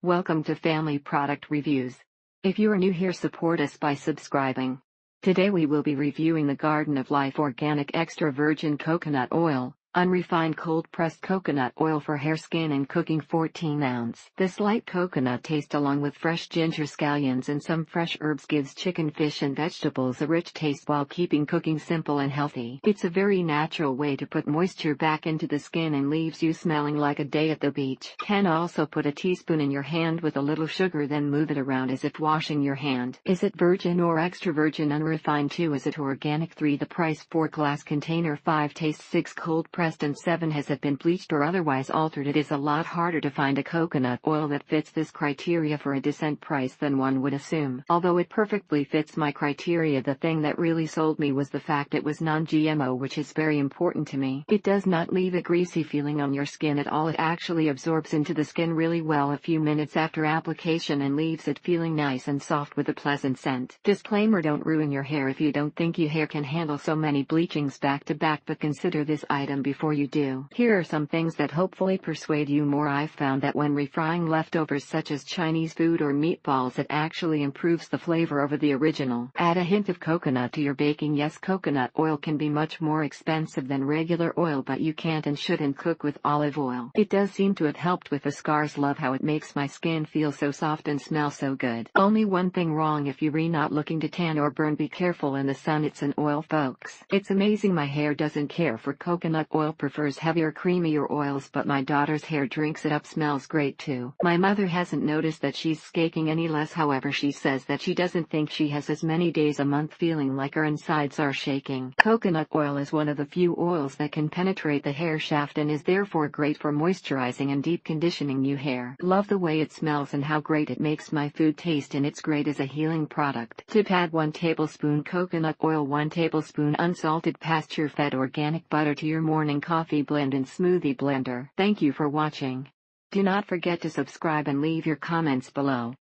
Welcome to Family Product Reviews. If you are new here, support us by subscribing. Today we will be reviewing the Garden of Life Organic Extra Virgin Coconut Oil, unrefined cold-pressed coconut oil for hair, skin and cooking. 14 ounce. This light coconut taste along with fresh ginger, scallions and some fresh herbs gives chicken, fish and vegetables a rich taste while keeping cooking simple and healthy. It's a very natural way to put moisture back into the skin and leaves you smelling like a day at the beach. Can also put a teaspoon in your hand with a little sugar, then move it around as if washing your hand. Is it virgin or extra virgin? Unrefined. 2. Is it organic? 3. The price. 4. Glass container. 5. Taste. 6. Cold pressed. And 7. Has it been bleached or otherwise altered? It is a lot harder to find a coconut oil that fits this criteria for a decent price than one would assume. Although it perfectly fits my criteria, the thing that really sold me was the fact it was non-GMO, which is very important to me. It does not leave a greasy feeling on your skin at all. It actually absorbs into the skin really well a few minutes after application and leaves it feeling nice and soft with a pleasant scent. Disclaimer: don't ruin your hair if you don't think your hair can handle so many bleachings back to back, but consider this item before you do. Here are some things that hopefully persuade you more. I've found that when refrying leftovers such as Chinese food or meatballs, it actually improves the flavor over the original. Add a hint of coconut to your baking. Yes, coconut oil can be much more expensive than regular oil, but you can't and shouldn't cook with olive oil. It does seem to have helped with the scars. Love how it makes my skin feel so soft and smell so good. Only one thing wrong: if you're not looking to tan or burn, be careful in the sun. It's an oil, folks. It's amazing my hair doesn't care for coconut oil, prefers heavier, creamier oils, but my daughter's hair drinks it up. Smells great too. My mother hasn't noticed that she's scaking any less, however she says that she doesn't think she has as many days a month feeling like her insides are shaking. Coconut oil is one of the few oils that can penetrate the hair shaft and is therefore great for moisturizing and deep conditioning new hair. Love the way it smells and how great it makes my food taste, and it's great as a healing product. Tip: add 1 tablespoon coconut oil, 1 tablespoon unsalted pasture-fed organic butter to your morning coffee blend and smoothie blender. Thank you for watching. Do not forget to subscribe and leave your comments below.